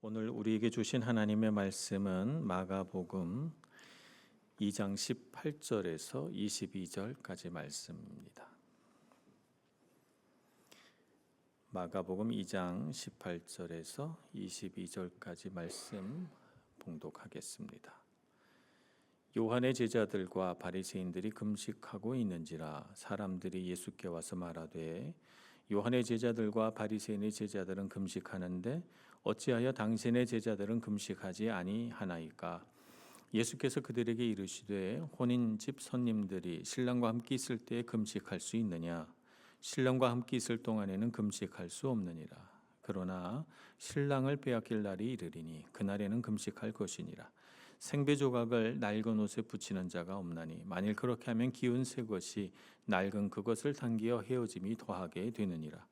오늘 우리에게 주신 하나님의 말씀은 마가복음 2장 18절에서 22절까지 말씀입니다. 마가복음 2장 18절에서 22절까지 말씀 봉독하겠습니다. 요한의 제자들과 바리새인들이 금식하고 있는지라 사람들이 예수께 와서 말하되 요한의 제자들과 바리새인의 제자들은 금식하는데 어찌하여 당신의 제자들은 금식하지 아니하나이까? 예수께서 그들에게 이르시되 혼인집 손님들이 신랑과 함께 있을 때에 금식할 수 있느냐? 신랑과 함께 있을 동안에는 금식할 수 없느니라. 그러나 신랑을 빼앗길 날이 이르리니 그날에는 금식할 것이니라. 생배 조각을 낡은 옷에 붙이는 자가 없나니 만일 그렇게 하면 기운 새 것이 낡은 그것을 당기어 헤어짐이 더하게 되느니라.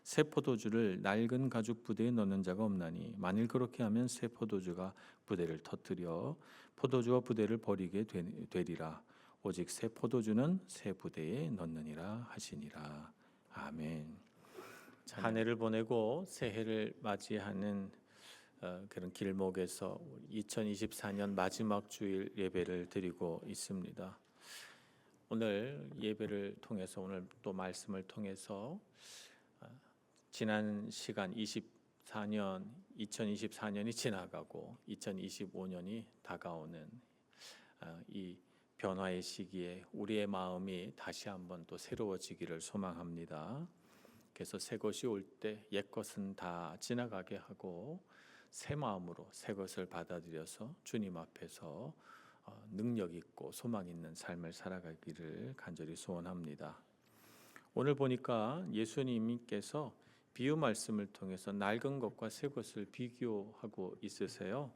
새 포도주를 낡은 가죽 부대에 넣는 자가 없나니 만일 그렇게 하면 새 포도주가 부대를 터뜨려 포도주와 부대를 버리게 되리라. 오직 새 포도주는 새 부대에 넣느니라 하시니라. 아멘. 한 해를 보내고 새해를 맞이하는 그런 길목에서 2024년 마지막 주일 예배를 드리고 있습니다. 오늘 예배를 통해서 오늘 또 말씀을 통해서 지난 시간 2024년이 지나가고 2025년이 다가오는 이 변화의 시기에 우리의 마음이 다시 한번 또 새로워지기를 소망합니다. 그래서 새 것이 올 때 옛 것은 다 지나가게 하고 새 마음으로 새 것을 받아들여서 주님 앞에서 능력 있고 소망 있는 삶을 살아가기를 간절히 소원합니다. 오늘 보니까 예수님께서 비유 말씀을 통해서 낡은 것과 새 것을 비교하고 있으세요.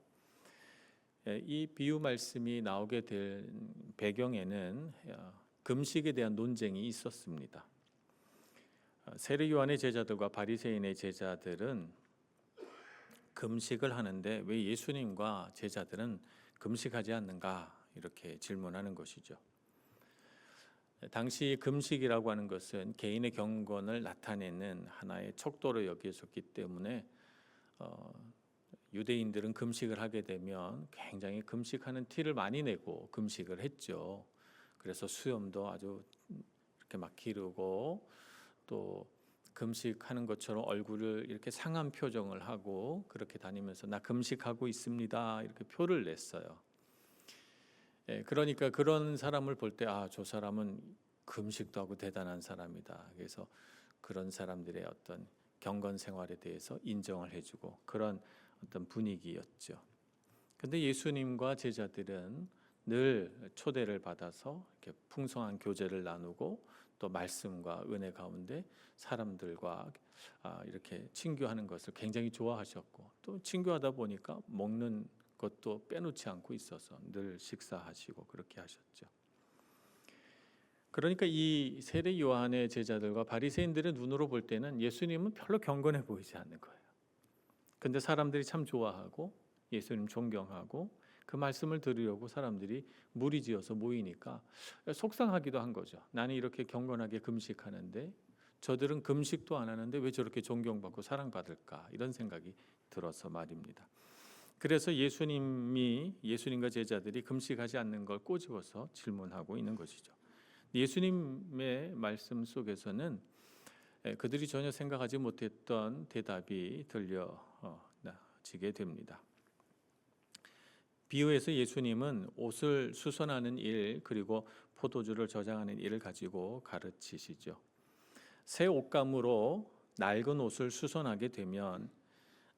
이 비유 말씀이 나오게 된 배경에는 금식에 대한 논쟁이 있었습니다. 세례 요한의 제자들과 바리새인의 제자들은 금식을 하는데 왜 예수님과 제자들은 금식하지 않는가 이렇게 질문하는 것이죠. 당시 금식이라고 하는 것은 개인의 경건을 나타내는 하나의 척도로 여겨졌기 때문에 유대인들은 금식을 하게 되면 굉장히 금식하는 티를 많이 내고 금식을 했죠. 그래서 수염도 아주 이렇게 막 기르고 또 금식하는 것처럼 얼굴을 이렇게 상한 표정을 하고 그렇게 다니면서 나 금식하고 있습니다 이렇게 표를 냈어요. 그러니까 그런 사람을 볼 때 저 사람은 금식도 하고 대단한 사람이다. 그래서 그런 사람들의 어떤 경건 생활에 대해서 인정을 해주고 그런 어떤 분위기였죠. 근데 예수님과 제자들은 늘 초대를 받아서 이렇게 풍성한 교제를 나누고 또 말씀과 은혜 가운데 사람들과 이렇게 친교하는 것을 굉장히 좋아하셨고 또 친교하다 보니까 먹는 것도 빼놓지 않고 있어서 늘 식사하시고 그렇게 하셨죠. 그러니까 이 세례 요한의 제자들과 바리새인들의 눈으로 볼 때는 예수님은 별로 경건해 보이지 않는 거예요. 근데 사람들이 참 좋아하고 예수님 존경하고 그 말씀을 들으려고 사람들이 무리지어서 모이니까 속상하기도 한 거죠. 나는 이렇게 경건하게 금식하는데 저들은 금식도 안 하는데 왜 저렇게 존경받고 사랑받을까 이런 생각이 들어서 말입니다. 그래서 예수님과 제자들이 금식하지 않는 걸 꼬집어서 질문하고 있는 것이죠. 예수님의 말씀 속에서는 그들이 전혀 생각하지 못했던 대답이 들려지게 됩니다. 비유에서 예수님은 옷을 수선하는 일 그리고 포도주를 저장하는 일을 가지고 가르치시죠. 새 옷감으로 낡은 옷을 수선하게 되면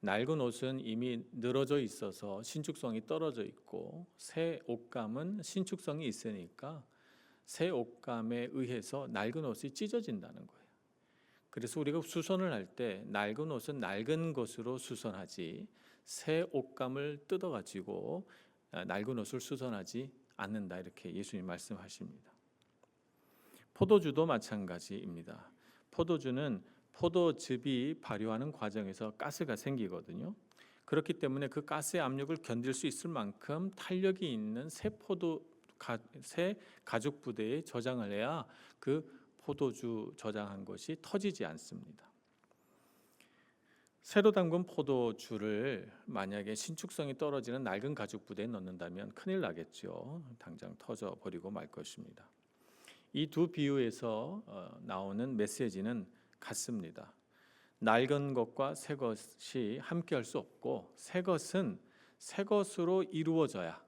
낡은 옷은 이미 늘어져 있어서 신축성이 떨어져 있고 새 옷감은 신축성이 있으니까 새 옷감에 의해서 낡은 옷이 찢어진다는 거예요. 그래서 우리가 수선을 할 때 낡은 옷은 낡은 것으로 수선하지 새 옷감을 뜯어가지고 낡은 옷을 수선하지 않는다 이렇게 예수님 말씀하십니다. 포도주도 마찬가지입니다. 포도주는 포도즙이 발효하는 과정에서 가스가 생기거든요. 그렇기 때문에 그 가스의 압력을 견딜 수 있을 만큼 탄력이 있는 새 가죽 부대에 저장을 해야 그 포도주 저장한 것이 터지지 않습니다. 새로 담근 포도주를 만약에 신축성이 떨어지는 낡은 가죽 부대에 넣는다면 큰일 나겠죠. 당장 터져 버리고 말 것입니다. 이 두 비유에서 나오는 메시지는 같습니다. 낡은 것과 새 것이 함께할 수 없고, 새 것은 새 것으로 이루어져야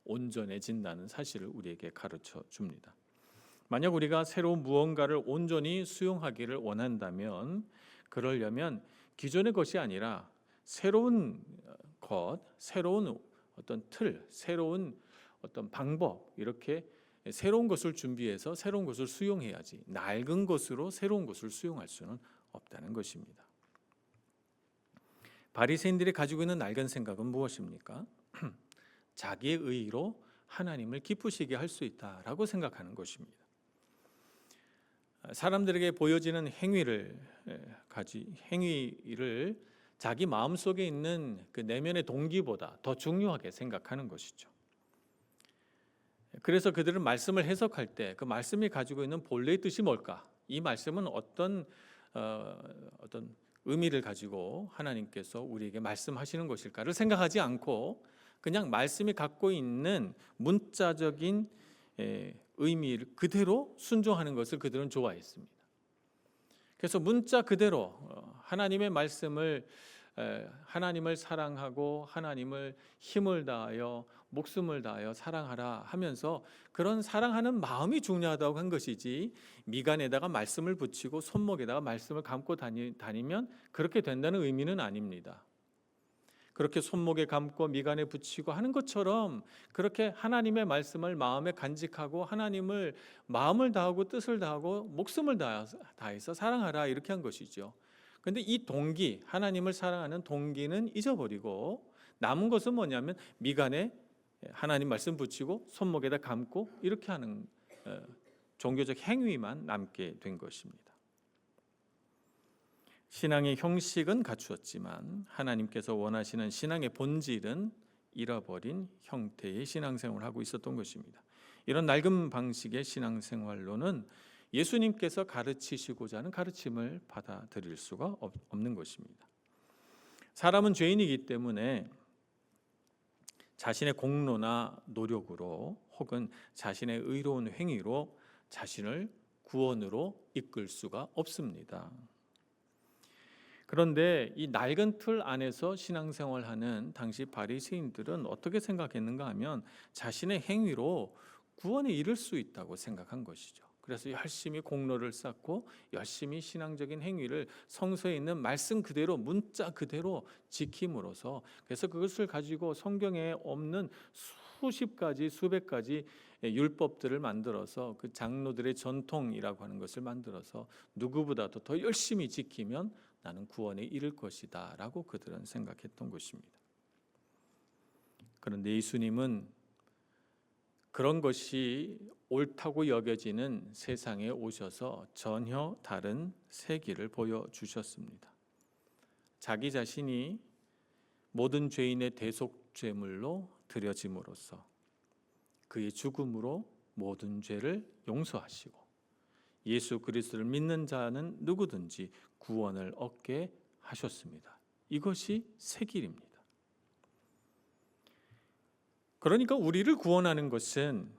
온전해진다는 사실을 우리에게 가르쳐 줍니다. 만약 우리가 새로운 무언가를 온전히 수용하기를 원한다면, 그러려면 기존의 것이 아니라 새로운 것, 새로운 어떤 틀, 새로운 어떤 방법, 이렇게 새로운 것을 준비해서 새로운 것을 수용해야지, 낡은 것으로 새로운 것을 수용할 수는 없다는 것입니다. 바리새인들이 가지고 있는 낡은 생각은 무엇입니까? 자기의 의로 하나님을 기쁘시게 할 수 있다라고 생각하는 것입니다. 사람들에게 보여지는 행위를 자기 마음속에 있는 그 내면의 동기보다 더 중요하게 생각하는 것이죠. 그래서 그들은 말씀을 해석할 때 그 말씀이 가지고 있는 본래의 뜻이 뭘까? 이 말씀은 어떤 의미를 가지고 하나님께서 우리에게 말씀하시는 것일까를 생각하지 않고 그냥 말씀이 갖고 있는 문자적인 의미를 그대로 순종하는 것을 그들은 좋아했습니다. 그래서 문자 그대로 하나님의 말씀을, 하나님을 사랑하고 하나님을 힘을 다하여 목숨을 다하여 사랑하라 하면서 그런 사랑하는 마음이 중요하다고 한 것이지, 미간에다가 말씀을 붙이고 손목에다가 말씀을 감고 다니면 그렇게 된다는 의미는 아닙니다. 그렇게 손목에 감고 미간에 붙이고 하는 것처럼 그렇게 하나님의 말씀을 마음에 간직하고 하나님을 마음을 다하고 뜻을 다하고 목숨을 다해서 사랑하라, 이렇게 한 것이죠. 그런데 이 동기, 하나님을 사랑하는 동기는 잊어버리고 남은 것은 뭐냐면 미간에 하나님 말씀 붙이고 손목에다 감고 이렇게 하는 종교적 행위만 남게 된 것입니다. 신앙의 형식은 갖추었지만 하나님께서 원하시는 신앙의 본질은 잃어버린 형태의 신앙생활을 하고 있었던 것입니다. 이런 낡은 방식의 신앙생활로는 예수님께서 가르치시고자 하는 가르침을 받아들일 수가 없는 것입니다. 사람은 죄인이기 때문에 자신의 공로나 노력으로 혹은 자신의 의로운 행위로 자신을 구원으로 이끌 수가 없습니다. 그런데 이 낡은 틀 안에서 신앙생활하는 당시 바리새인들은 어떻게 생각했는가 하면 자신의 행위로 구원에 이를 수 있다고 생각한 것이죠. 그래서 열심히 공로를 쌓고 열심히 신앙적인 행위를 성서에 있는 말씀 그대로 문자 그대로 지킴으로써, 그래서 그것을 가지고 성경에 없는 수십 가지 수백 가지 율법들을 만들어서 그 장로들의 전통이라고 하는 것을 만들어서 누구보다도 더 열심히 지키면 나는 구원에 이를 것이다 라고 그들은 생각했던 것입니다. 그런데 예수님은 그런 것이 옳다고 여겨지는 세상에 오셔서 전혀 다른 새 길을 보여주셨습니다. 자기 자신이 모든 죄인의 대속죄물로 드려짐으로써 그의 죽음으로 모든 죄를 용서하시고 예수 그리스도를 믿는 자는 누구든지 구원을 얻게 하셨습니다. 이것이 새 길입니다. 그러니까 우리를 구원하는 것은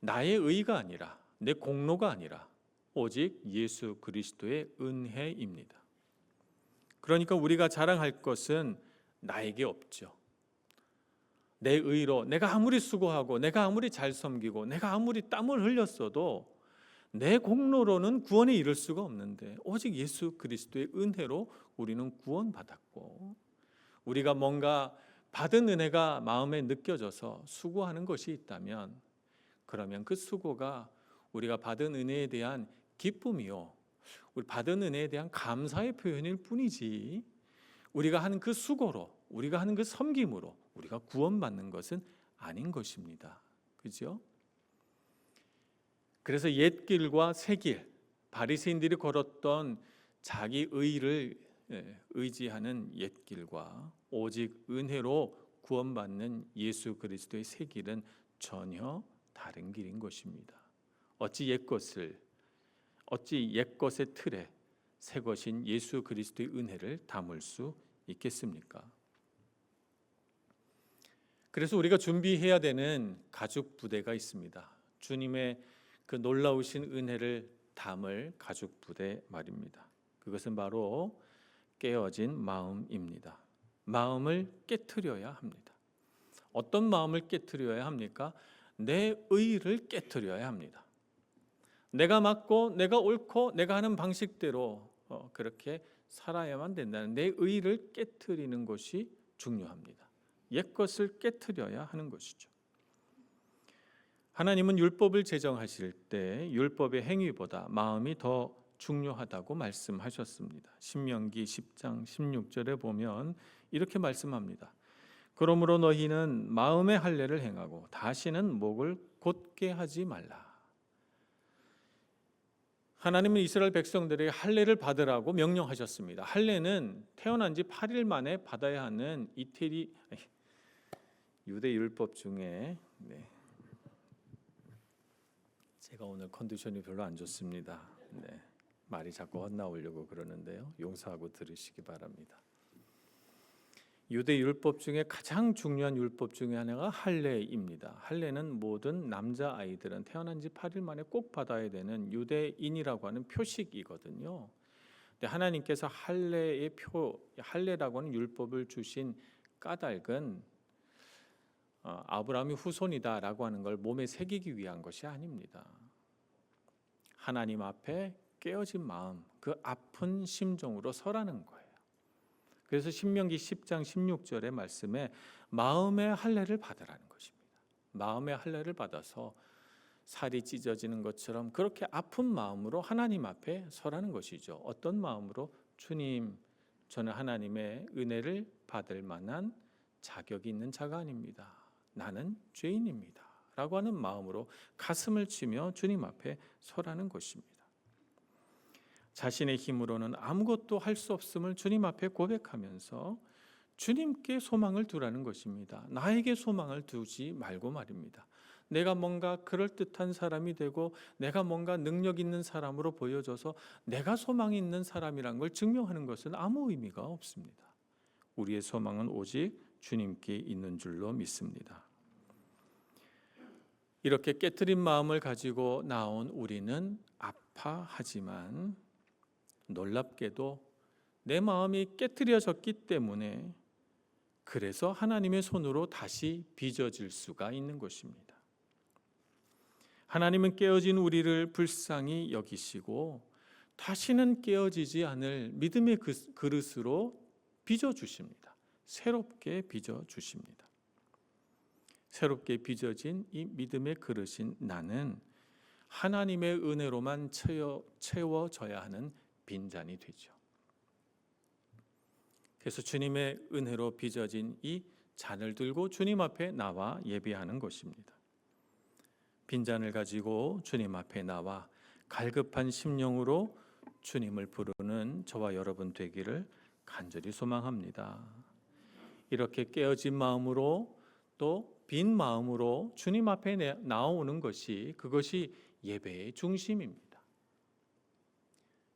나의 의가 아니라 내 공로가 아니라 오직 예수 그리스도의 은혜입니다. 그러니까 우리가 자랑할 것은 나에게 없죠. 내 의로 내가 아무리 수고하고 내가 아무리 잘 섬기고 내가 아무리 땀을 흘렸어도 내 공로로는 구원에 이를 수가 없는데 오직 예수 그리스도의 은혜로 우리는 구원받았고, 우리가 뭔가 받은 은혜가 마음에 느껴져서 수고하는 것이 있다면 그러면 그 수고가 우리가 받은 은혜에 대한 기쁨이요, 우리 받은 은혜에 대한 감사의 표현일 뿐이지, 우리가 하는 그 수고로, 우리가 하는 그 섬김으로 우리가 구원받는 것은 아닌 것입니다. 그렇죠? 그래서 옛길과 새길, 바리새인들이 걸었던 자기 의를 의지하는 옛길과 오직 은혜로 구원받는 예수 그리스도의 새 길은 전혀 다른 길인 것입니다. 어찌 옛것의 틀에 새 것인 예수 그리스도의 은혜를 담을 수 있겠습니까? 그래서 우리가 준비해야 되는 가죽 부대가 있습니다. 주님의 그 놀라우신 은혜를 담을 가죽 부대 말입니다. 그것은 바로 깨어진 마음입니다. 마음을 깨트려야 합니다. 어떤 마음을 깨트려야 합니까? 내 의를 깨트려야 합니다. 내가 맞고 내가 옳고 내가 하는 방식대로 그렇게 살아야만 된다는 내 의를 깨트리는 것이 중요합니다. 옛것을 깨트려야 하는 것이죠. 하나님은 율법을 제정하실 때 율법의 행위보다 마음이 더 중요하다고 말씀하셨습니다. 신명기 10장 16절에 보면 이렇게 말씀합니다. 그러므로 너희는 마음의 할례를 행하고 다시는 목을 곧게 하지 말라. 하나님은 이스라엘 백성들에게 할례를 받으라고 명령하셨습니다. 할례는 태어난 지 8일 만에 받아야 하는 이태리 유대 율법 중에 제가 오늘 컨디션이 별로 안 좋습니다. 말이 자꾸 헛나오려고 그러는데요. 용서하고 들으시기 바랍니다. 유대 율법 중에 가장 중요한 율법 중에 하나가 할례입니다. 할례는 모든 남자 아이들은 태어난 지 8일 만에 꼭 받아야 되는 유대인이라고 하는 표식이거든요. 근데 하나님께서 할례라고 하는 율법을 주신 까닭은 아브라함이 후손이다라고 하는 걸 몸에 새기기 위한 것이 아닙니다. 하나님 앞에 깨어진 마음, 그 아픈 심정으로 서라는 거예요. 그래서 신명기 10장 16절의 말씀에 마음의 할례를 받으라는 것입니다. 마음의 할례를 받아서 살이 찢어지는 것처럼 그렇게 아픈 마음으로 하나님 앞에 서라는 것이죠. 어떤 마음으로? 주님, 저는 하나님의 은혜를 받을 만한 자격이 있는 자가 아닙니다. 나는 죄인입니다. 라고 하는 마음으로 가슴을 치며 주님 앞에 서라는 것입니다. 자신의 힘으로는 아무것도 할 수 없음을 주님 앞에 고백하면서 주님께 소망을 두라는 것입니다. 나에게 소망을 두지 말고 말입니다. 내가 뭔가 그럴듯한 사람이 되고 내가 뭔가 능력 있는 사람으로 보여져서 내가 소망이 있는 사람이란 걸 증명하는 것은 아무 의미가 없습니다. 우리의 소망은 오직 주님께 있는 줄로 믿습니다. 이렇게 깨트린 마음을 가지고 나온 우리는 아파하지만 놀랍게도 내 마음이 깨트려졌기 때문에 그래서 하나님의 손으로 다시 빚어질 수가 있는 것입니다. 하나님은 깨어진 우리를 불쌍히 여기시고 다시는 깨어지지 않을 믿음의 그릇으로 빚어주십니다. 새롭게 빚어주십니다. 새롭게 빚어진 이 믿음의 그릇인 나는 하나님의 은혜로만 채워져야 하는 빈잔이 되죠. 그래서 주님의 은혜로 빚어진 이 잔을 들고 주님 앞에 나와 예배하는 것입니다. 빈잔을 가지고 주님 앞에 나와 갈급한 심령으로 주님을 부르는 저와 여러분 되기를 간절히 소망합니다. 이렇게 깨어진 마음으로 또 빈 마음으로 주님 앞에 나오는 것이 그것이 예배의 중심입니다.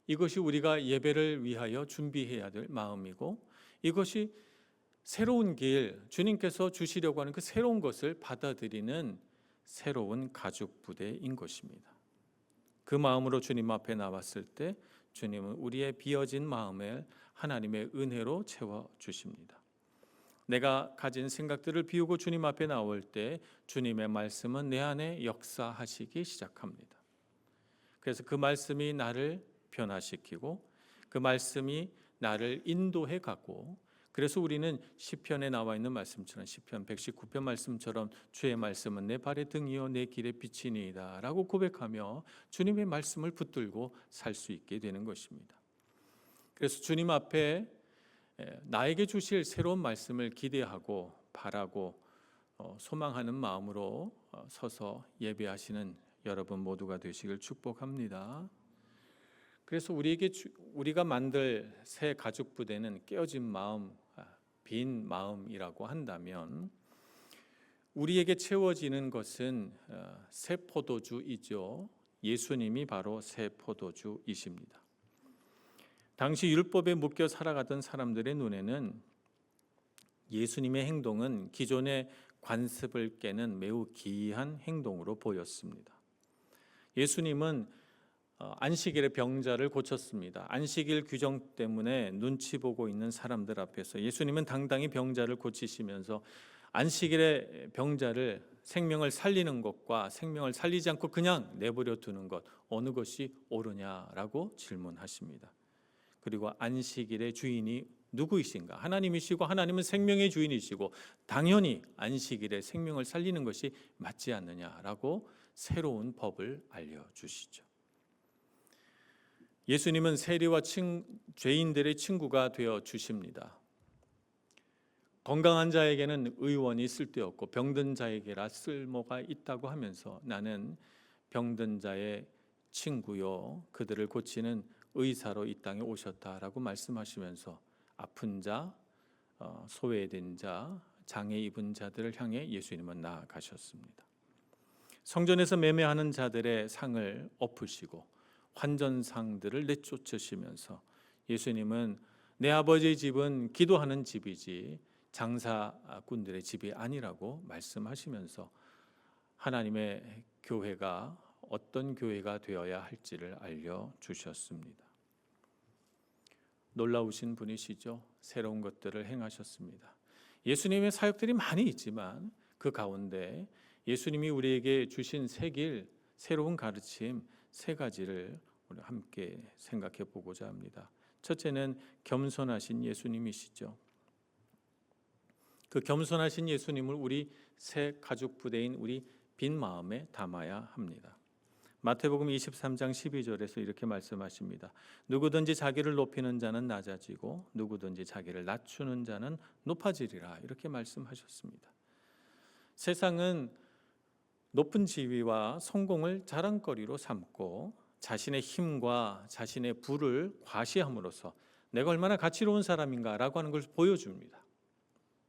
이것이 우리가 예배를 위하여 준비해야 될 마음이고 이것이 새로운 길, 주님께서 주시려고 하는 그 새로운 것을 받아들이는 새로운 가죽 부대인 것입니다. 그 마음으로 주님 앞에 나왔을 때 주님은 우리의 비어진 마음을 하나님의 은혜로 채워주십니다. 내가 가진 생각들을 비우고 주님 앞에 나올 때 주님의 말씀은 내 안에 역사하시기 시작합니다. 그래서 그 말씀이 나를 변화시키고 그 말씀이 나를 인도해 가고 그래서 우리는 시편에 나와 있는 말씀처럼 시편 119편 말씀처럼 주의 말씀은 내 발의 등이요 내 길의 빛이니이다 라고 고백하며 주님의 말씀을 붙들고 살 수 있게 되는 것입니다. 그래서 주님 앞에 나에게 주실 새로운 말씀을 기대하고 바라고 소망하는 마음으로 서서 예배하시는 여러분 모두가 되시길 축복합니다. 그래서 우리가 만들 새 가죽 부대는 깨어진 마음, 빈 마음이라고 한다면 우리에게 채워지는 것은 새 포도주이죠. 예수님이 바로 새 포도주이십니다. 당시 율법에 묶여 살아가던 사람들의 눈에는 예수님의 행동은 기존의 관습을 깨는 매우 기이한 행동으로 보였습니다. 예수님은 안식일에 병자를 고쳤습니다. 안식일 규정 때문에 눈치 보고 있는 사람들 앞에서 예수님은 당당히 병자를 고치시면서 안식일에 병자를 생명을 살리는 것과 생명을 살리지 않고 그냥 내버려 두는 것, 어느 것이 옳으냐라고 질문하십니다. 그리고 안식일의 주인이 누구이신가? 하나님이시고 하나님은 생명의 주인이시고 당연히 안식일에 생명을 살리는 것이 맞지 않느냐라고 새로운 법을 알려주시죠. 예수님은 세리와 죄인들의 친구가 되어 주십니다. 건강한 자에게는 의원이 쓸데없고 병든 자에게라 쓸모가 있다고 하면서 나는 병든 자의 친구요 그들을 고치는 의사로 이 땅에 오셨다라고 말씀하시면서 아픈 자, 소외된 자, 장애 입은 자들을 향해 예수님은 나아가셨습니다. 성전에서 매매하는 자들의 상을 엎으시고 환전상들을 내쫓으시면서 예수님은 내 아버지의 집은 기도하는 집이지 장사꾼들의 집이 아니라고 말씀하시면서 하나님의 교회가 어떤 교회가 되어야 할지를 알려주셨습니다. 놀라우신 분이시죠. 새로운 것들을 행하셨습니다. 예수님의 사역들이 많이 있지만 그 가운데 예수님이 우리에게 주신 새 길, 새로운 가르침 세 가지를 우리 함께 생각해 보고자 합니다. 첫째는 겸손하신 예수님이시죠. 그 겸손하신 예수님을 우리 새 가족 부대인 우리 빈 마음에 담아야 합니다. 마태복음 23장 12절에서 이렇게 말씀하십니다. 누구든지 자기를 높이는 자는 낮아지고 누구든지 자기를 낮추는 자는 높아지리라 이렇게 말씀하셨습니다. 세상은 높은 지위와 성공을 자랑거리로 삼고 자신의 힘과 자신의 부를 과시함으로써 내가 얼마나 가치로운 사람인가라고 하는 걸 보여줍니다.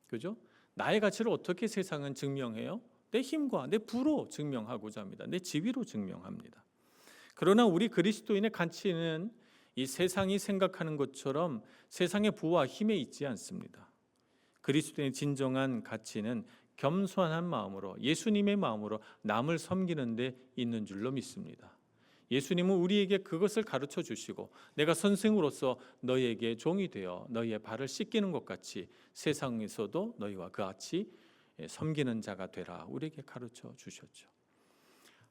그죠? 나의 가치를 어떻게 세상은 증명해요? 내 힘과 내 부로 증명하고자 합니다. 내 지위로 증명합니다. 그러나 우리 그리스도인의 가치는 이 세상이 생각하는 것처럼 세상의 부와 힘에 있지 않습니다. 그리스도인의 진정한 가치는 겸손한 마음으로 예수님의 마음으로 남을 섬기는 데 있는 줄로 믿습니다. 예수님은 우리에게 그것을 가르쳐 주시고 내가 선생으로서 너희에게 종이 되어 너희의 발을 씻기는 것 같이 세상에서도 너희와 같이 섬기는 자가 되라 우리에게 가르쳐 주셨죠.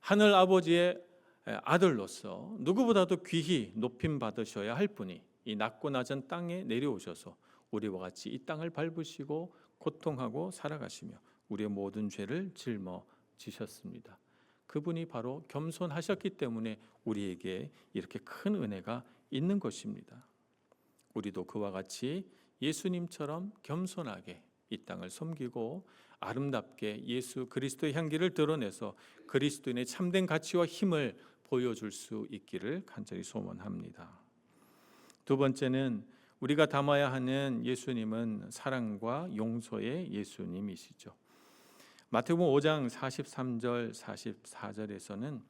하늘 아버지의 아들로서 누구보다도 귀히 높임 받으셔야 할 분이 이 낮고 낮은 땅에 내려오셔서 우리와 같이 이 땅을 밟으시고 고통하고 살아가시며 우리의 모든 죄를 짊어지셨습니다. 그분이 바로 겸손하셨기 때문에 우리에게 이렇게 큰 은혜가 있는 것입니다. 우리도 그와 같이 예수님처럼 겸손하게 이 땅을 섬기고 아름답게 예수 그리스도의 향기를 드러내서 그리스도인의 참된 가치와 힘을 보여줄 수 있기를 간절히 소원합니다. 두 번째는 우리가 담아야 하는 예수님은 사랑과 용서의 예수님이시죠. 마태복음 5장 43절 44절에서는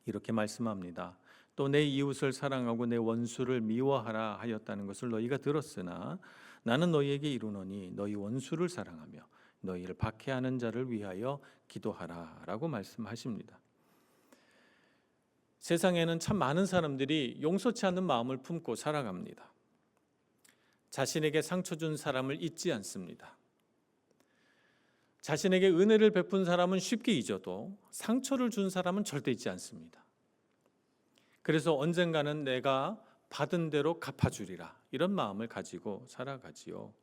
이렇게 말씀합니다. 또 내 이웃을 사랑하고 내 원수를 미워하라 하였다는 것을 너희가 들었으나 나는 너희에게 이르노니 너희 원수를 사랑하며 너희를 박해하는 자를 위하여 기도하라라고 말씀하십니다. 세상에는 참 많은 사람들이 용서치 않는 마음을 품고 살아갑니다. 자신에게 상처 준 사람을 잊지 않습니다. 자신에게 은혜를 베푼 사람은 쉽게 잊어도 상처를 준 사람은 절대 잊지 않습니다. 그래서 언젠가는 내가 받은 대로 갚아주리라 이런 마음을 가지고 살아가지요.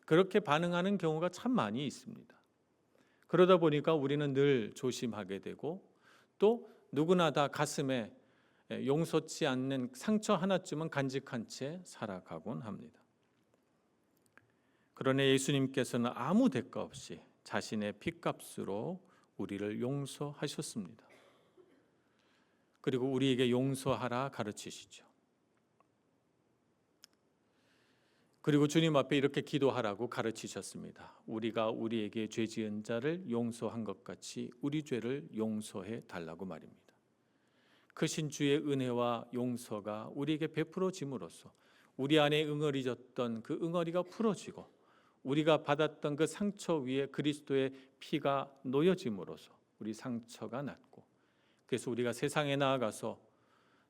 그렇게 반응하는 경우가 참 많이 있습니다. 그러다 보니까 우리는 늘 조심하게 되고 또 누구나 다 가슴에 용서치 않는 상처 하나쯤은 간직한 채 살아가곤 합니다. 그러나 예수님께서는 아무 대가 없이 자신의 피값으로 우리를 용서하셨습니다. 그리고 우리에게 용서하라 가르치시죠. 그리고 주님 앞에 이렇게 기도하라고 가르치셨습니다. 우리가 우리에게 죄 지은 자를 용서한 것 같이 우리 죄를 용서해 달라고 말입니다. 크신 주의 은혜와 용서가 우리에게 베풀어짐으로써 우리 안에 응어리졌던 그 응어리가 풀어지고 우리가 받았던 그 상처 위에 그리스도의 피가 놓여짐으로써 우리 상처가 낫고, 그래서 우리가 세상에 나아가서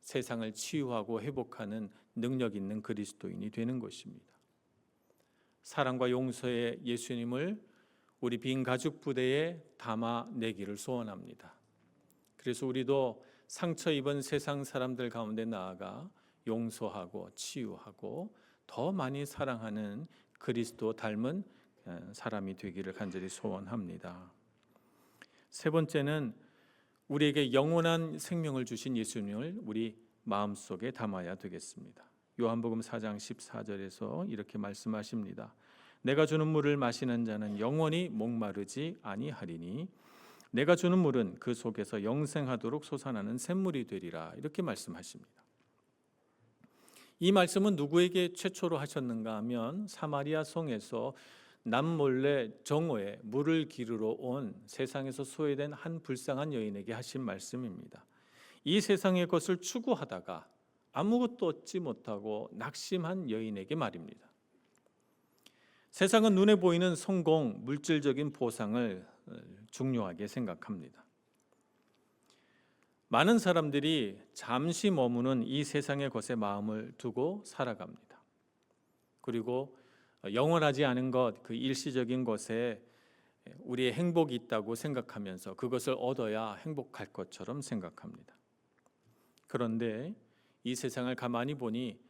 세상을 치유하고 회복하는 능력 있는 그리스도인이 되는 것입니다. 사랑과 용서의 예수님을 우리 빈 가죽 부대에 담아내기를 소원합니다. 그래서 우리도 상처 입은 세상 사람들 가운데 나아가 용서하고 치유하고 더 많이 사랑하는 그리스도 닮은 사람이 되기를 간절히 소원합니다. 세 번째는 우리에게 영원한 생명을 주신 예수님을 우리 마음속에 담아야 되겠습니다. 요한복음 4장 14절에서 이렇게 말씀하십니다. 내가 주는 물을 마시는 자는 영원히 목마르지 아니하리니 내가 주는 물은 그 속에서 영생하도록 솟아나는 샘물이 되리라. 이렇게 말씀하십니다. 이 말씀은 누구에게 최초로 하셨는가 하면 사마리아 성에서 남몰래 정오에 물을 기르러 온 세상에서 소외된 한 불쌍한 여인에게 하신 말씀입니다. 이 세상의 것을 추구하다가 아무것도 얻지 못하고 낙심한 여인에게 말입니다. 세상은 눈에 보이는 성공, 물질적인 보상을 중요하게 생각합니다. 많은 사람들이 잠시 머무는 이 세상의 것에 마음을 두고 살아갑니다. 그리고 영원하지 않은 것, 그 일시적인 것에 우리의 행복이 있다고 생각하면서 그것을 얻어야 행복할 것처럼 생각합니다. 그런데 이 세상을 가만히 보니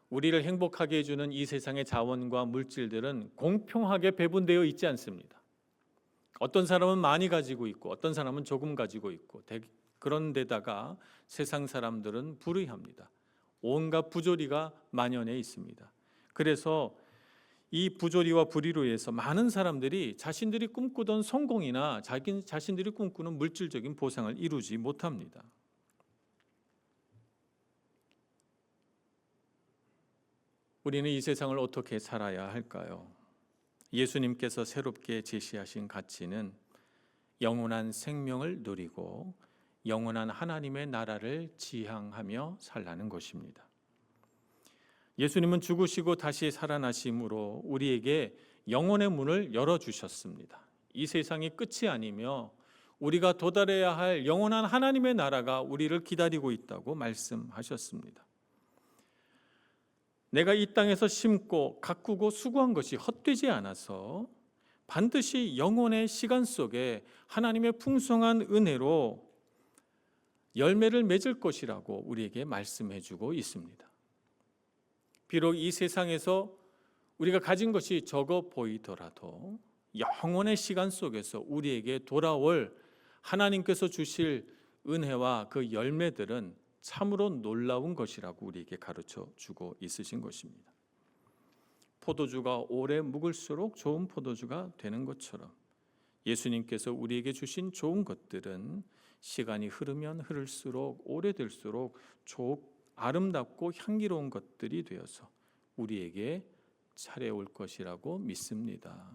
우리를 행복하게 해주는 이 세상의 자원과 물질들은 공평하게 배분되어 있지 않습니다. 어떤 사람은 많이 가지고 있고 어떤 사람은 조금 가지고 있고, 그런데다가 세상 사람들은 불의합니다. 온갖 부조리가 만연해 있습니다. 그래서 이 부조리와 불의로 인해서 많은 사람들이 자신들이 꿈꾸던 성공이나 자신들이 꿈꾸는 물질적인 보상을 이루지 못합니다. 우리는 이 세상을 어떻게 살아야 할까요? 예수님께서 새롭게 제시하신 가치는 영원한 생명을 누리고 영원한 하나님의 나라를 지향하며 살라는 것입니다. 예수님은 죽으시고 다시 살아나심으로 우리에게 영혼의 문을 열어주셨습니다. 이 세상이 끝이 아니며 우리가 도달해야 할 영원한 하나님의 나라가 우리를 기다리고 있다고 말씀하셨습니다. 내가 이 땅에서 심고 가꾸고 수고한 것이 헛되지 않아서 반드시 영혼의 시간 속에 하나님의 풍성한 은혜로 열매를 맺을 것이라고 우리에게 말씀해주고 있습니다. 비록 이 세상에서 우리가 가진 것이 적어 보이더라도 영혼의 시간 속에서 우리에게 돌아올 하나님께서 주실 은혜와 그 열매들은 참으로 놀라운 것이라고 우리에게 가르쳐 주고 있으신 것입니다. 포도주가 오래 묵을수록 좋은 포도주가 되는 것처럼 예수님께서 우리에게 주신 좋은 것들은 시간이 흐르면 흐를수록 오래될수록 아름답고 향기로운 것들이 되어서 우리에게 차려올 것이라고 믿습니다.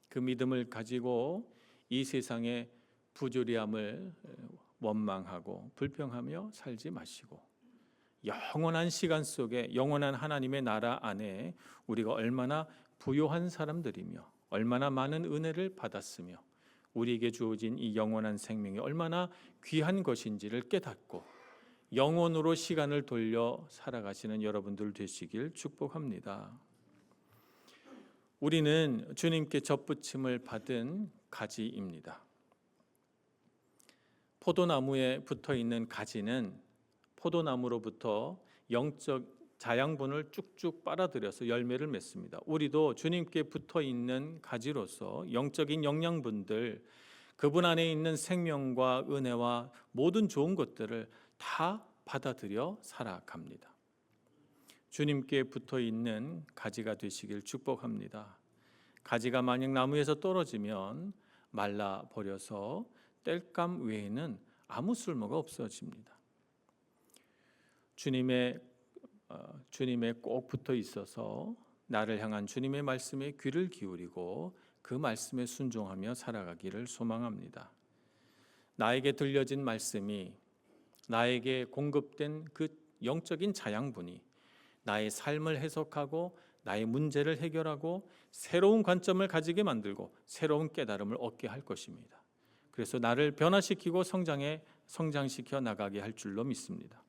그 믿음을 가지고 이 세상의 부조리함을 원망하고 불평하며 살지 마시고 영원한 시간 속에 영원한 하나님의 나라 안에 우리가 얼마나 부요한 사람들이며 얼마나 많은 은혜를 받았으며 우리에게 주어진 이 영원한 생명이 얼마나 귀한 것인지를 깨닫고 영원으로 시간을 돌려 살아가시는 여러분들 되시길 축복합니다. 우리는 주님께 접붙임을 받은 가지입니다. 포도나무에 붙어 있는 가지는 포도나무로부터 영적 자양분을 쭉쭉 빨아들여서 열매를 맺습니다. 우리도 주님께 붙어 있는 가지로서 영적인 영양분들, 그분 안에 있는 생명과 은혜와 모든 좋은 것들을 다 받아들여 살아갑니다. 주님께 붙어 있는 가지가 되시길 축복합니다. 가지가 만약 나무에서 떨어지면 말라 버려서 땔감 외에는 아무 쓸모가 없어집니다. 주님의 꼭 붙어 있어서 나를 향한 주님의 말씀에 귀를 기울이고 그 말씀에 순종하며 살아가기를 소망합니다. 나에게 들려진 말씀이 나에게 공급된 그 영적인 자양분이 나의 삶을 해석하고 나의 문제를 해결하고 새로운 관점을 가지게 만들고 새로운 깨달음을 얻게 할 것입니다. 그래서 나를 변화시키고 성장시켜 나가게 할 줄로 믿습니다.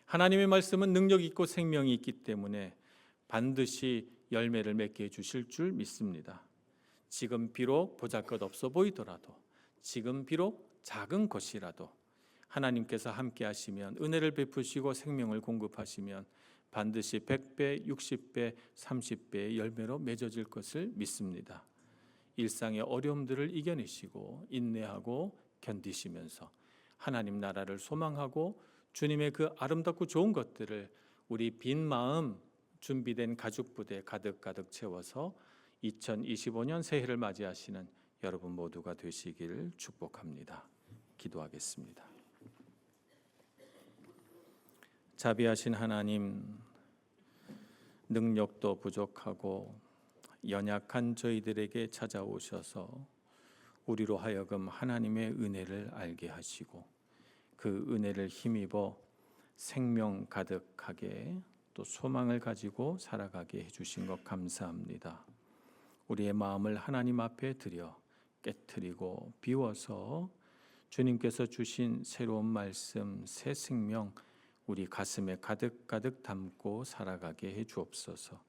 하나님의 말씀은 능력 있고 생명이 있기 때문에 반드시 열매를 맺게 해주실 줄 믿습니다. 지금 비록 보잘것없어 보이더라도, 지금 비록 작은 것이라도 하나님께서 함께 하시면, 은혜를 베푸시고 생명을 공급하시면 반드시 100배, 60배, 30배의 열매로 맺어질 것을 믿습니다. 일상의 어려움들을 이겨내시고 인내하고 견디시면서 하나님 나라를 소망하고 주님의 그 아름답고 좋은 것들을 우리 빈 마음 준비된 가죽 부대 가득 채워서 2025년 새해를 맞이하시는 여러분 모두가 되시길 축복합니다. 기도하겠습니다. 자비하신 하나님, 능력도 부족하고 연약한 저희들에게 찾아오셔서 우리로 하여금 하나님의 은혜를 알게 하시고 그 은혜를 힘입어 생명 가득하게 또 소망을 가지고 살아가게 해주신 것 감사합니다. 우리의 마음을 하나님 앞에 드려 깨트리고 비워서 주님께서 주신 새로운 말씀, 새 생명 우리 가슴에 가득 담고 살아가게 해 주옵소서.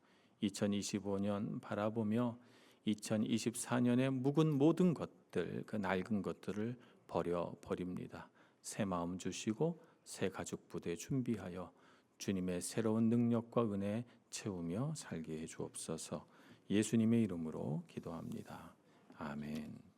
2025년 바라보며 2024년에 묵은 모든 것들, 그 낡은 것들을 버립니다. 새 마음 주시고 새 가죽 부대 준비하여 주님의 새로운 능력과 은혜 채우며 살게 해 주옵소서. 예수님의 이름으로 기도합니다. 아멘.